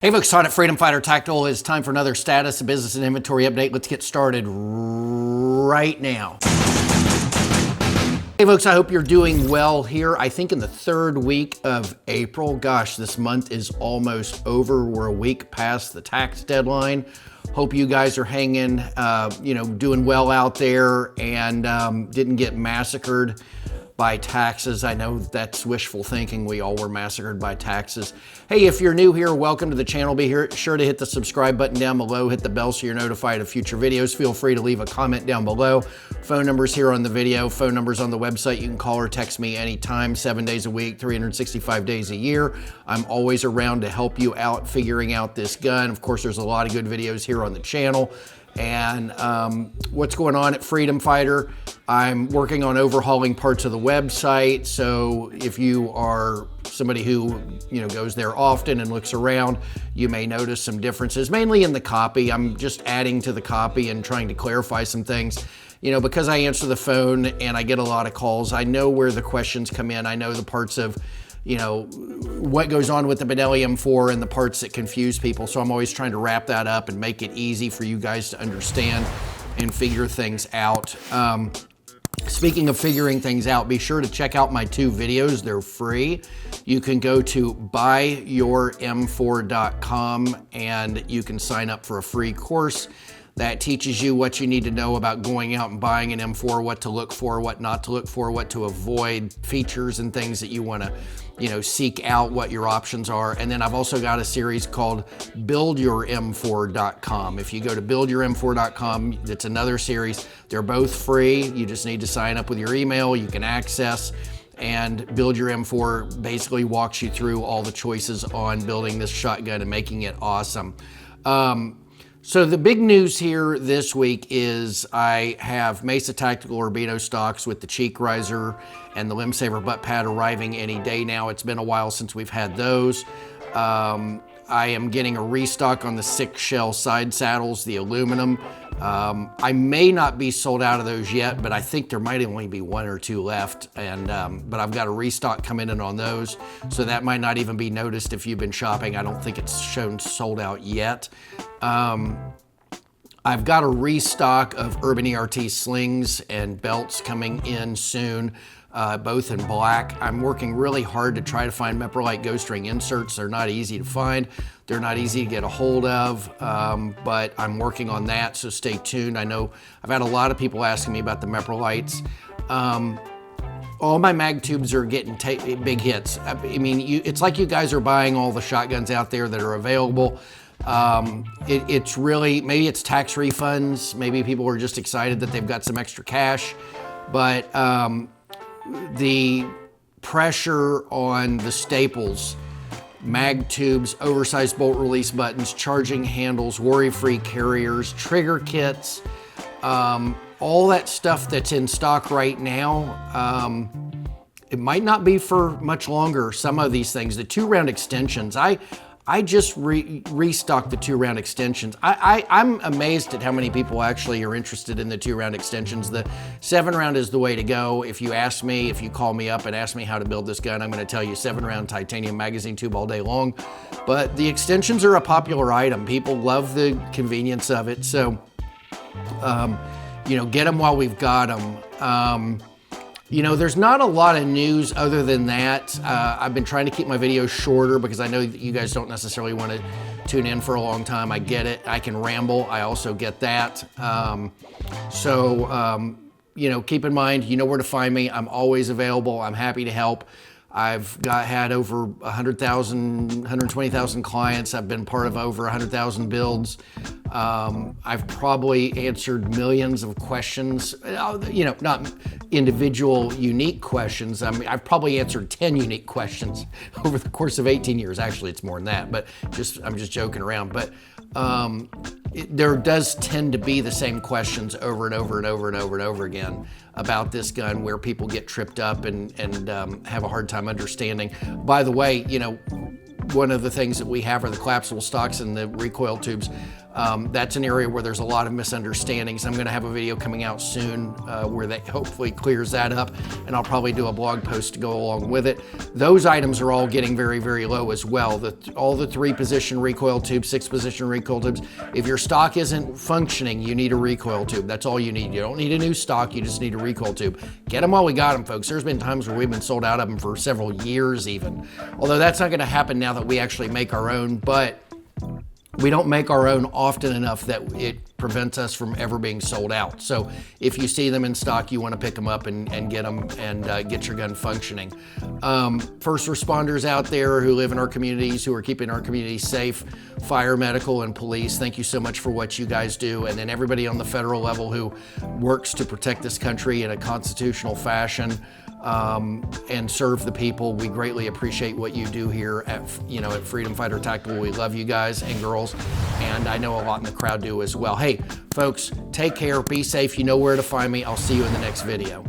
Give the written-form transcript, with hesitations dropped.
Hey folks, Todd at Freedom Fighter Tactical. It's time for another status of business and inventory update. Let's get started right now. Hey folks, I hope you're doing well here. I think in the third week of April. Gosh, this month is almost over. We're a week past the tax deadline. Hope you guys are hanging, doing well out there and didn't get massacred by taxes. I know that's wishful thinking. We all were massacred by taxes. Hey, if you're new here, welcome to the channel. Be sure to hit the subscribe button down below, hit the bell so you're notified of future videos. Feel free to leave a comment down below. Phone numbers here on the video, phone numbers on the website. You can call or text me anytime, 7 days a week, 365 days a year. I'm always around to help you out figuring out this gun. Of course, there's a lot of good videos here on the channel. And what's going on at Freedom Fighter? I'm working on overhauling parts of the website. So if you are somebody who goes there often and looks around, you may notice some differences, mainly in the copy. I'm just adding to the copy and trying to clarify some things. Because I answer the phone and I get a lot of calls, I know where the questions come in. I know the parts of what goes on with the Benelli M4 and the parts that confuse people. So I'm always trying to wrap that up and make it easy for you guys to understand and figure things out. Speaking of figuring things out, be sure to check out my 2 videos. They're free. You can go to buyyourm4.com and you can sign up for a free course that teaches you what you need to know about going out and buying an M4, what to look for, what not to look for, what to avoid, features and things that you want to seek out, what your options are. And then I've also got a series called BuildYourM4.com. If you go to BuildYourM4.com, it's another series. They're both free. You just need to sign up with your email. You can access, and Build Your M4 basically walks you through all the choices on building this shotgun and making it awesome. So the big news here this week is I have Mesa Tactical Urbino stocks with the cheek riser and the limb saver butt pad arriving any day now. It's been a while since we've had those. I am getting a restock on the 6-shell side saddles, the aluminum. I may not be sold out of those yet, but I think there might only be 1 or 2 left. And but I've got a restock coming in on those, so that might not even be noticed if you've been shopping. I don't think it's shown sold out yet. I've got a restock of Urban ERT slings and belts coming in soon, both in black. I'm working really hard to try to find Meprolite ghost ring inserts. They're not easy to find. They're not easy to get a hold of, but I'm working on that, so stay tuned. I know I've had a lot of people asking me about the Meprolites. All my mag tubes are getting big hits. I mean, it's like you guys are buying all the shotguns out there that are available. It's really, maybe it's tax refunds. Maybe people are just excited that they've got some extra cash, but the pressure on the staples, mag tubes, oversized bolt release buttons, charging handles, worry-free carriers, trigger kits, all that stuff that's in stock right now, it might not be for much longer. Some of these things, the 2-round extensions, I just restocked the 2-round extensions. I'm amazed at how many people actually are interested in the 2-round extensions. The 7-round is the way to go. If you ask me, if you call me up and ask me how to build this gun, I'm gonna tell you 7-round titanium magazine tube all day long. But the extensions are a popular item. People love the convenience of it. So, get them while we've got them. There's not a lot of news other than that. I've been trying to keep my videos shorter because I know that you guys don't necessarily want to tune in for a long time. I get it. I can ramble. I also get that. Keep in mind, you know where to find me. I'm always available. I'm happy to help. I've had over 100,000, 120,000 clients. I've been part of over 100,000 builds. I've probably answered millions of questions, not individual unique questions. I mean, I've probably answered 10 unique questions over the course of 18 years. Actually, it's more than that, but I'm just joking around. But there does tend to be the same questions over and over and over and over and over again about this gun, where people get tripped up and have a hard time understanding. By the way, one of the things that we have are the collapsible stocks and the recoil tubes. That's an area where there's a lot of misunderstandings. I'm gonna have a video coming out soon where that hopefully clears that up, and I'll probably do a blog post to go along with it. Those items are all getting very, very low as well. All the 3-position recoil tubes, 6-position recoil tubes. If your stock isn't functioning, you need a recoil tube. That's all you need. You don't need a new stock, you just need a recoil tube. Get them while we got them, folks. There's been times where we've been sold out of them for several years even. Although that's not gonna happen now that we actually make our own, but we don't make our own often enough that it prevents us from ever being sold out. So if you see them in stock, you want to pick them up and get them and get your gun functioning. First responders out there who live in our communities, who are keeping our communities safe, fire, medical, and police, thank you so much for what you guys do. And then everybody on the federal level who works to protect this country in a constitutional fashion and serve the people. We greatly appreciate what you do here at Freedom Fighter Tactical. We love you guys and girls, and I know a lot in the crowd do as well. Hey, folks, take care, be safe. You know where to find me. I'll see you in the next video.